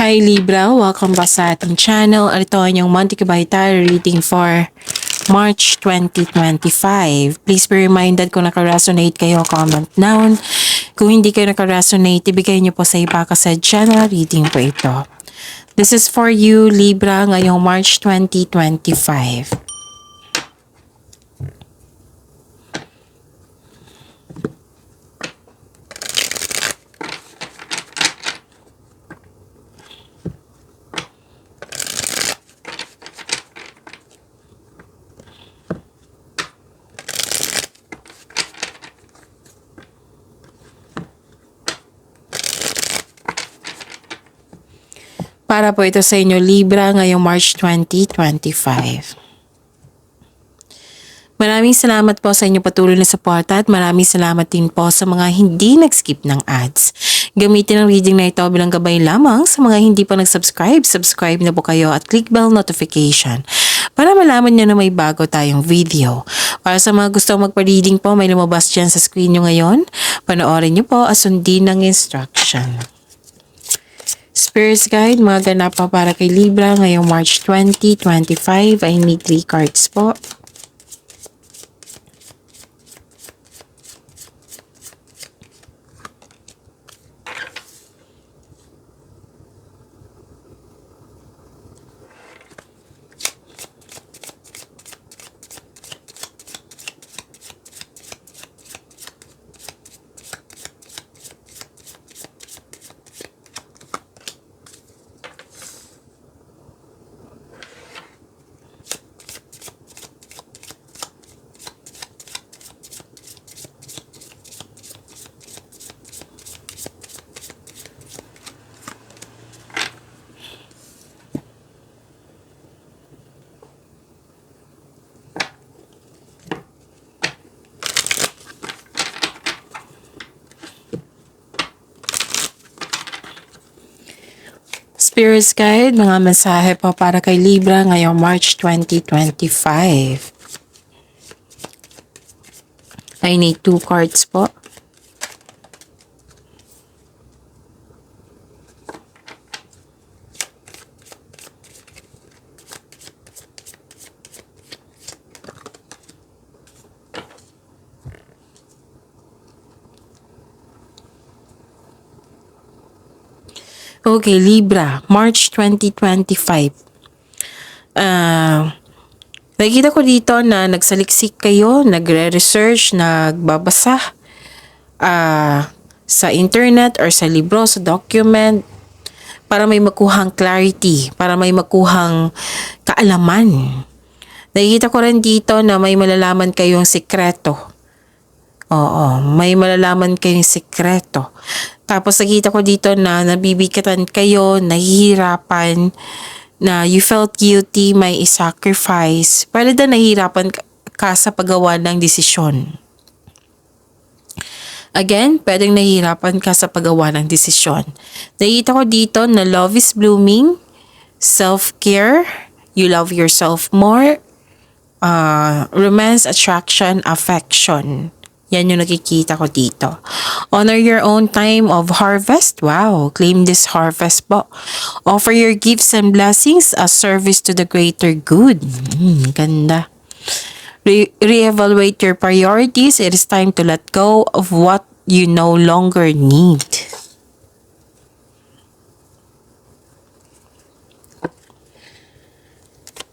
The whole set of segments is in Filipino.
Hi Libra, welcome back sa ating channel. Ito ang inyong monthly tarot reading for March 2025. Please be reminded kung naka-resonate kayo, comment down. Kung hindi kayo naka-resonate, ibigay niyo po sa iba kasi general reading po ito. This is for you Libra ngayong March 2025. Para po ito sa inyo Libra ngayong March 2025. Maraming salamat po sa inyong patuloy na suporta at maraming salamat din po sa mga hindi nag-skip ng ads. Gamitin ang reading na ito bilang gabay lamang sa mga hindi pa nag-subscribe. Subscribe na po kayo at click bell notification para malaman nyo na may bago tayong video. Para sa mga gustong magpa-reading po, may lumabas dyan sa screen nyo ngayon. Panoorin nyo po at sundin ng instruction. Spirits Guide, mga ganap pa para kay Libra ngayong March 2025. I need 3 cards po. Spirits Guide, mga mensahe po para kay Libra ngayong March 2025. I need 2 cards po. Okay, Libra, March 2025. Nakikita ko dito na nagsaliksik kayo, nagre-research, nagbabasa sa internet or sa libro, sa document, para may makuhang clarity, para may makuhang kaalaman. Nakikita ko rin dito na may malalaman kayong sikreto. Oo, may malalaman kayong sikreto. Tapos nakita ko dito na nabibigatan kayo, nahihirapan, na you felt guilty, may sacrifice. Pwede na nahihirapan ka sa paggawa ng desisyon. Again, pwedeng nahihirapan ka sa paggawa ng desisyon. Nakita ko dito na love is blooming, self-care, you love yourself more, romance, attraction, affection. Yan yung nakikita ko dito. Honor your own time of harvest. Wow, claim this harvest po. Offer your gifts and blessings as service to the greater good. Ganda. Reevaluate your priorities. It is time to let go of what you no longer need.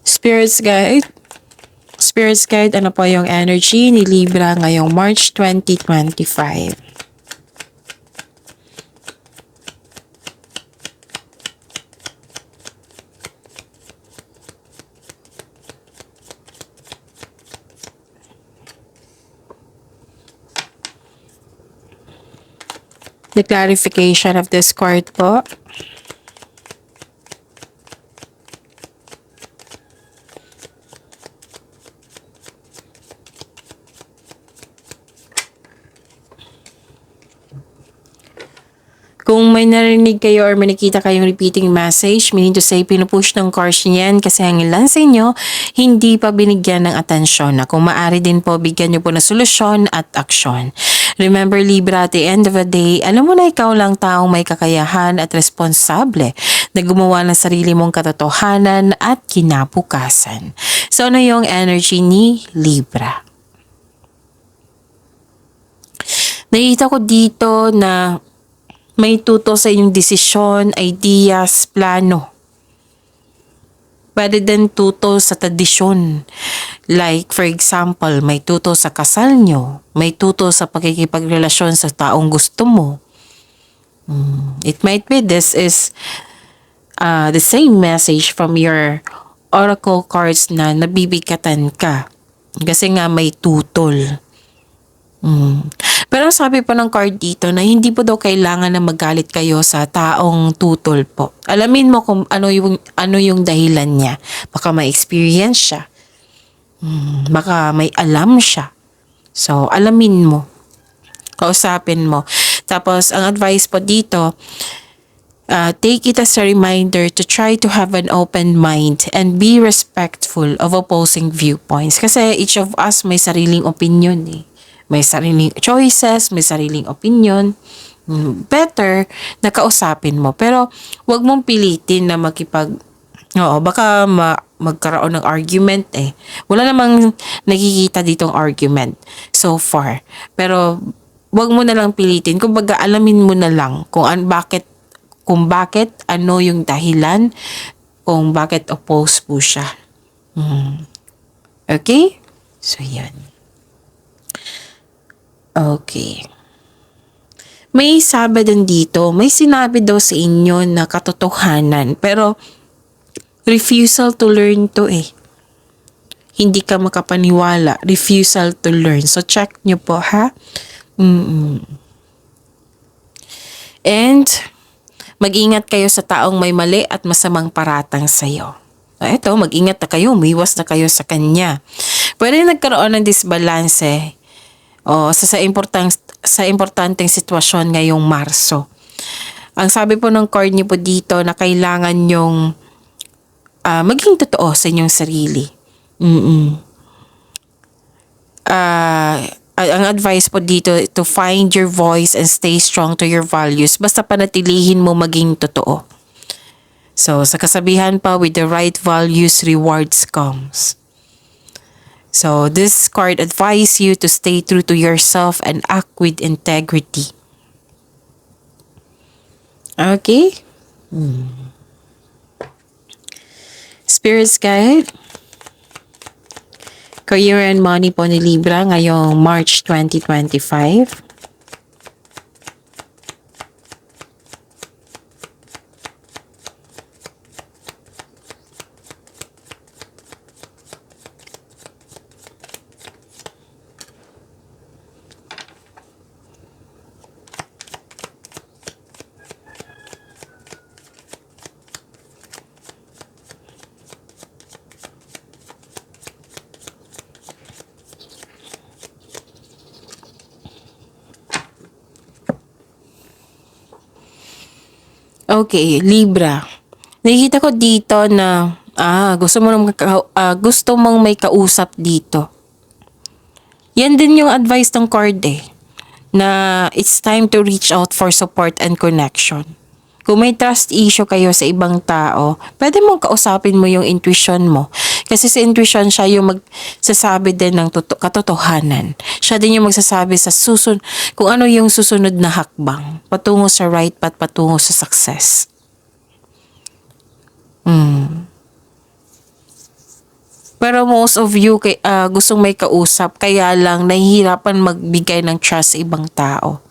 Spirits Guide, ano po yung energy ni Libra ngayong March 2025? The clarification of this card po. Kung may narinig kayo or may nakita kayong repeating message, meaning to say pinupush ng cards niyan kasi ang ilan sa inyo hindi pa binigyan ng atensyon na kung maaari din po bigyan nyo po ng solusyon at aksyon. Remember Libra, at the end of the day, alam mo na ikaw lang taong may kakayahan at responsable na gumawa ng sarili mong katotohanan at kinabukasan. So, ano yung energy ni Libra? Nakita ko dito na may tuto sa inyong desisyon, ideas, plano. Pwede din tuto sa tradisyon. Like, for example, may tuto sa kasal nyo. May tuto sa pakikipagrelasyon sa taong gusto mo. It might be this is the same message from your oracle cards na nabibigatan ka. Kasi nga may tutol. Pero sabi po ng card dito na hindi po daw kailangan na magalit kayo sa taong tutol po. Alamin mo kung ano yung dahilan niya. Baka may experience siya. Baka may alam siya. So, alamin mo. Kausapin mo. Tapos, ang advice po dito, take it as a reminder to try to have an open mind and be respectful of opposing viewpoints. Kasi each of us may sariling opinion eh. May sariling choices, may sariling opinion. Better na kausapin mo. Pero wag mong pilitin na baka magkaroon ng argument eh. Wala namang nakikita ditong argument so far. Pero wag mo na lang pilitin. Kumbaga alamin mo na lang kung bakit, ano yung dahilan, kung bakit oppose po siya. Okay? So, yan. Okay. May sabi din dito, may sinabi daw sa inyo na katotohanan, pero refusal to learn to eh. Hindi ka makapaniwala, refusal to learn. So, check nyo po ha. And, mag-ingat kayo sa taong may mali at masamang paratang sa'yo. Ito, mag-ingat na kayo, umiwas na kayo sa kanya. Pwede nagkaroon ng disbalance sa importanteng sitwasyon ngayong Marso. Ang sabi po ng card niyo po dito na kailangan nyong maging totoo sa inyong sarili. Ang advice po dito to find your voice and stay strong to your values. Basta panatilihin mo maging totoo. So, sa kasabihan pa, with the right values, rewards comes. So, this card advises you to stay true to yourself and act with integrity. Okay? Spirits guide. Career and money po ni Libra ngayong March 2025. Okay, Libra. Nakikita ko dito na gusto mong may kausap dito. Yan din yung advice ng card eh. Na it's time to reach out for support and connection. Kung may trust issue kayo sa ibang tao, pwede mong kausapin mo yung intuition mo. Kasi sa intuition, siya yung magsasabi din ng katotohanan. Siya din yung magsasabi sa kung ano yung susunod na hakbang. Patungo sa right path, patungo sa success. Pero most of you gustong may kausap, kaya lang nahihirapan magbigay ng trust sa ibang tao.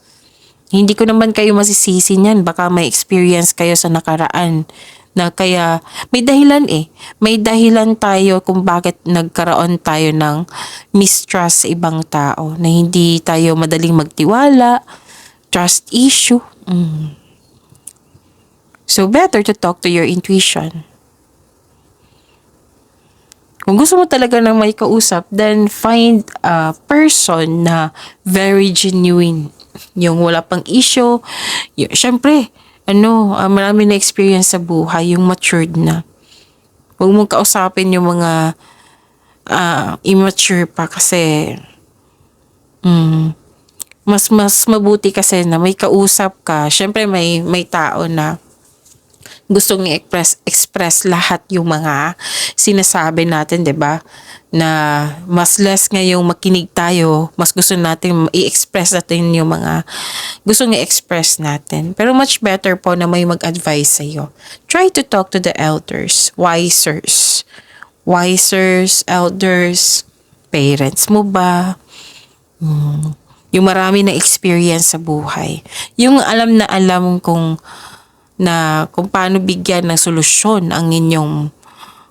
Hindi ko naman kayo masisisi niyan. Baka may experience kayo sa nakaraan na kaya may dahilan eh. May dahilan tayo kung bakit nagkaroon tayo ng mistrust sa ibang tao. Na hindi tayo madaling magtiwala. Trust issue. So better to talk to your intuition. Kung gusto mo talaga ng may kausap, then find a person na very genuine. Yung wala pang issue. Siyempre, marami na experience sa buhay, yung matured na. Huwag mong kausapin yung mga immature pa kasi mas mabuti kasi na may kausap ka. Siyempre, may tao na gustong i-express lahat yung mga sinasabi natin, 'di ba? Na mas less ngayong makinig tayo, mas gusto natin i-express natin yung mga gustong i-express natin. Pero much better po na may mag-advise sa'yo. Try to talk to the elders, wisers, elders, parents mo ba? Yung marami na experience sa buhay. Yung alam na alam kung paano bigyan ng solusyon ang inyong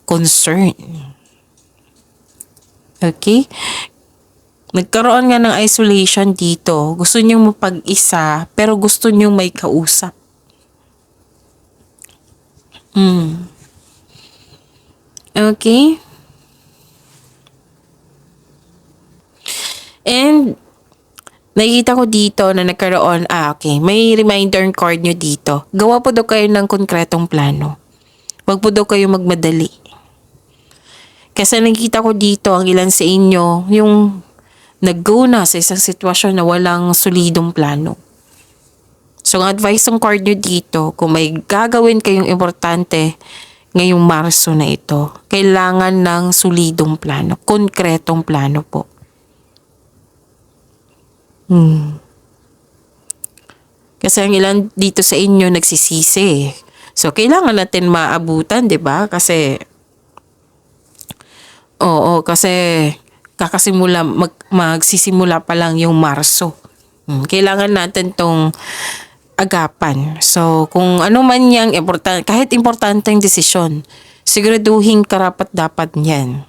concern. Okay? Nagkaroon nga ng isolation dito. Gusto niyong mapag-isa, pero gusto niyong may kausap. Okay? And nakikita ko dito na nagkaroon, okay, may reminder card nyo dito. Gawa po daw kayo ng konkretong plano. Huwag po daw kayo magmadali. Kasi nakikita ko dito ang ilan sa inyo, yung nag-go na sa isang sitwasyon na walang solidong plano. So, ang advice ng card nyo dito, kung may gagawin kayong importante ngayong Marso na ito, kailangan ng solidong plano, konkretong plano po. Kasi ang ilan dito sa inyo nagsisisi. So, kailangan natin maabutan, di ba? Kasi kakasimula, magsisimula pa lang yung Marso. Kailangan natin tong agapan. So, kung ano man yung kahit importanteng desisyon, siguraduhin karapat dapat niyan.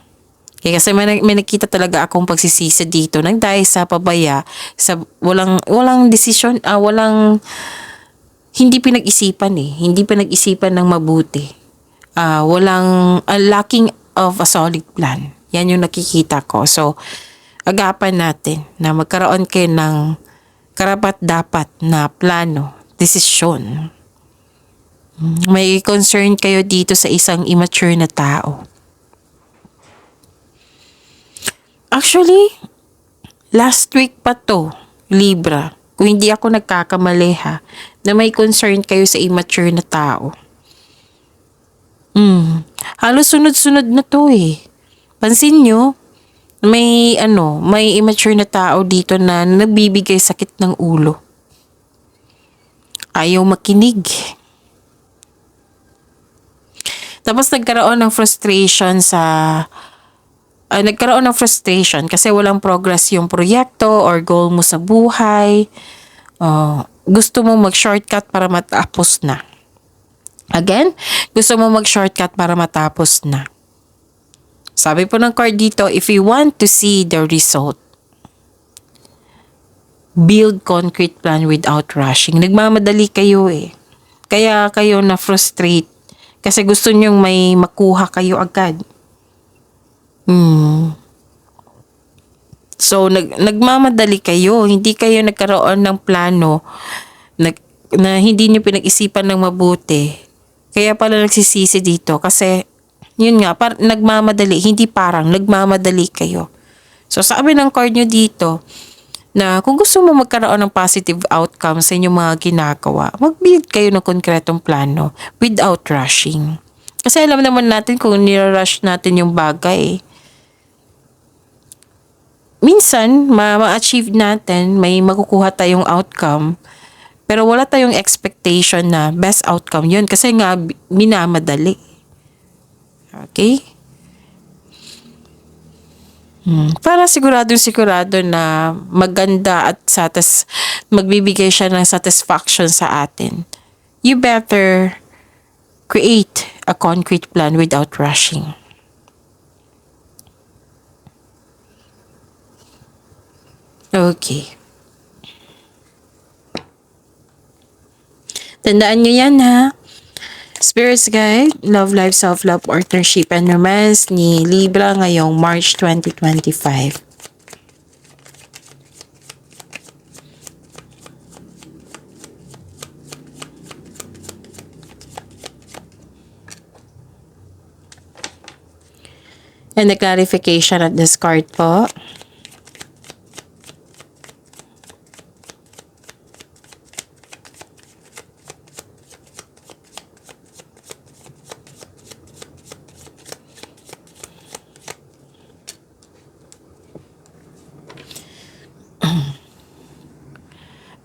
Kasi may nakita talaga akong pagsisisi dito nang dahil sa pabaya, sa walang desisyon, hindi pinag-isipan Hindi pinag-isipan ng mabuti. Lacking of a solid plan. Yan yung nakikita ko. So, agapan natin na magkaroon kayo ng karapat-dapat na plano, desisyon. May concern kayo dito sa isang immature na tao. Actually, last week pa to, Libra, kung hindi ako nagkakamali na may concern kayo sa immature na tao. Halos sunod-sunod na to Pansin nyo, may immature na tao dito na nagbibigay sakit ng ulo. Ayaw makinig. Tapos nagkaroon ng frustration kasi walang progress yung proyekto or goal mo sa buhay. Gusto mo mag-shortcut para matapos na. Again, gusto mo mag-shortcut para matapos na. Sabi po ng card dito, if you want to see the result, build concrete plan without rushing. Nagmamadali kayo Kaya kayo na-frustrate. Kasi gusto nyong may makuha kayo agad. So, nagmamadali kayo. Hindi kayo nagkaroon ng plano na hindi nyo pinag-isipan ng mabuti. Kaya pala nagsisisi dito kasi yun nga, nagmamadali, hindi nagmamadali kayo. So sabi ng card nyo dito na kung gusto mo magkaroon ng positive outcome sa inyong mga ginagawa, mag-build kayo ng konkretong plano without rushing. Kasi alam naman natin kung nirarush natin yung bagay, minsan ma-achieve natin, may makukuha tayong outcome, pero wala tayong expectation na best outcome yun kasi nga minamadali. Okay? Para sigurado na maganda at magbibigay siya ng satisfaction sa atin, you better create a concrete plan without rushing. Okay. Tandaan nyo yan Spirits Guide, Love Life, Self-Love, Partnership, and Romance ni Libra ngayong March 2025. And the clarification at this card po.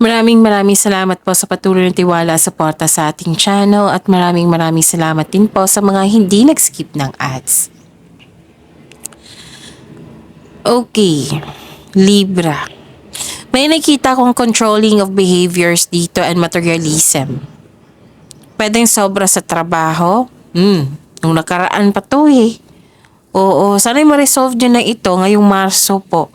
Maraming salamat po sa patuloy na tiwala at suporta sa ating channel at maraming salamat din po sa mga hindi nag-skip ng ads. Okay, Libra. May nakita kong controlling of behaviors dito and materialism. Pwedeng sobra sa trabaho. Nung nakaraan pa to eh. Oo, sana'y ma-resolve nyo na ito ngayong Marso po.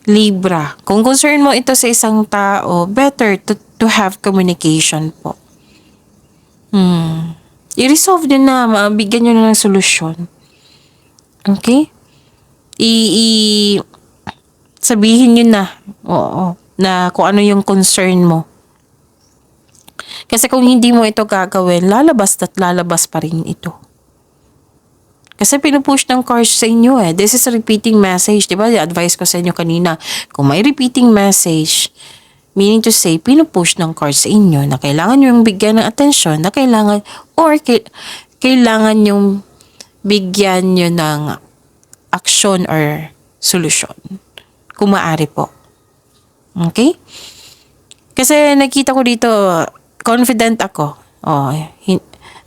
Libra, kung concern mo ito sa isang tao, better to have communication po. I-resolve nyo na, mabigyan nyo na ng solusyon. Okay? Sabihin nyo na, na kung ano yung concern mo. Kasi kung hindi mo ito gagawin, lalabas at lalabas pa rin ito. Kasi pinupush ng cards sa inyo eh. This is a repeating message. Diba? Advice ko sa inyo kanina. Kung may repeating message, meaning to say, pinupush ng cards sa inyo na kailangan nyo yung bigyan ng atensyon, na kailangan, or kailangan yung bigyan nyo ng action or solusyon. Kung maaari po. Okay? Kasi nakita ko dito, confident ako.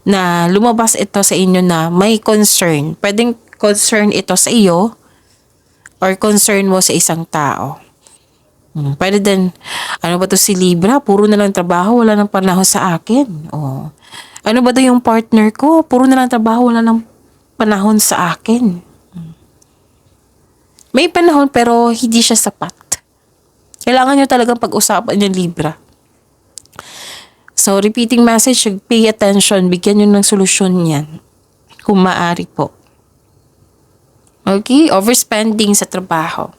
Na lumabas ito sa inyo na may concern. Pwedeng concern ito sa iyo or concern mo sa isang tao. Pwede din, ano ba to si Libra? Puro na lang trabaho, wala nang panahon sa akin. Ano ba to yung partner ko? Puro na lang trabaho, wala nang panahon sa akin. May panahon pero hindi siya sapat. Kailangan nyo talagang pag-usapan yung Libra. So, repeating message, pay attention, bigyan nyo ng solusyon yan. Kung maaari po. Okay? Overspending sa trabaho.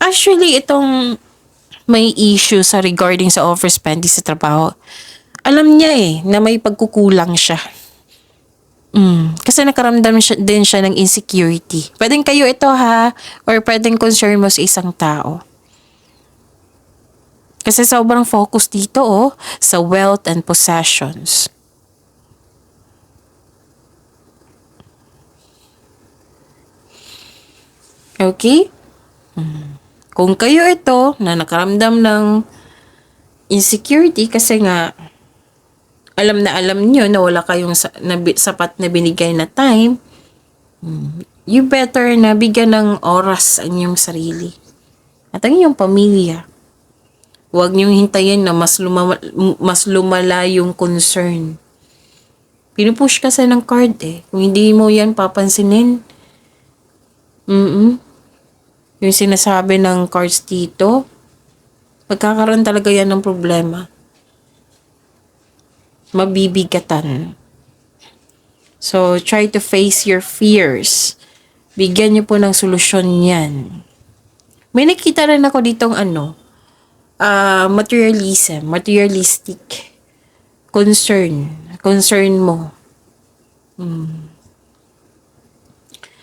Actually, itong may issue sa regarding sa overspending sa trabaho, alam niya na may pagkukulang siya. Kasi nakaramdam din siya ng insecurity. Pwedeng kayo ito ha, or pwedeng concern mo sa isang tao. Kasi sobrang focus dito sa wealth and possessions. Okay? Kung kayo ito na nakaramdam ng insecurity kasi nga alam nyo na wala kayong sapat na binigay na time, you better na bigyan ng oras ang inyong sarili at ang inyong pamilya. Huwag niyong hintayin na mas lumala yung concern. Pinupush kasi ng card Kung hindi mo yan papansinin. Yung sinasabi ng cards dito, magkakaroon talaga yan ng problema. Mabibigatan. So, try to face your fears. Bigyan niyo po ng solusyon yan. May nakita rin ako ditong materialistic concern mo.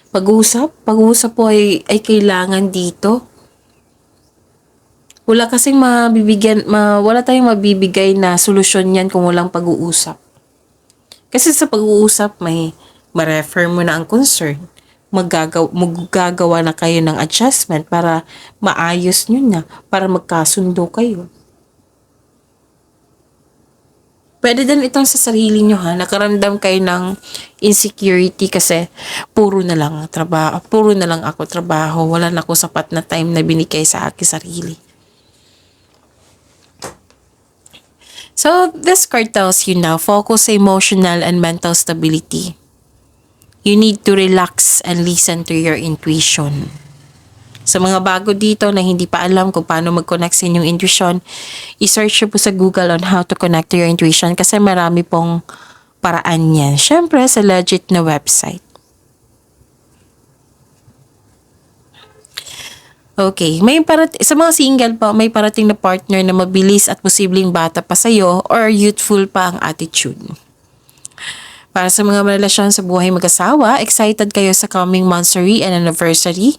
Pag-uusap po ay kailangan dito. Wala kasing wala tayong mabibigay na solusyon yan kung walang pag-uusap. Kasi sa pag-uusap may ma-refer mo na ang concern. Magagawa na kayo ng adjustment para maayos nyo na, para magkasundo kayo. Pwede din itong sa sarili nyo nakaramdam kayo ng insecurity kasi puro na lang ako trabaho, wala na ako sapat na time na binigay sa aking sarili. So, this card tells you now, focus sa emotional and mental stability. You need to relax and listen to your intuition. Sa mga bago dito na hindi pa alam kung paano mag-connect sa inyong intuition, i-search po sa Google on how to connect to your intuition kasi marami pong paraan yan. Syempre, sa legit na website. Okay, sa mga single po, may parating na partner na mabilis at posibleng bata pa sa'yo or youthful pa ang attitude. Para sa mga relasyon sa buhay mag-asawa, excited kayo sa coming monthsary and anniversary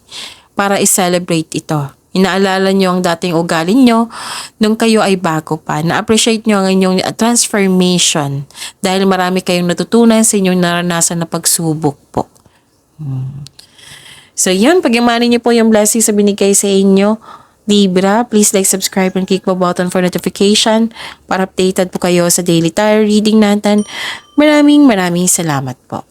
para i-celebrate ito. Inaalala nyo ang dating ugali nyo nung kayo ay bago pa. Na-appreciate nyo ang inyong transformation dahil marami kayong natutunan sa inyong naranasan na pagsubok po. So yun, pagyamanin niyo po yung blessings na binigay sa inyo. Libra, please like, subscribe, and click the button for notification para updated po kayo sa daily tarot reading natin. Maraming salamat po.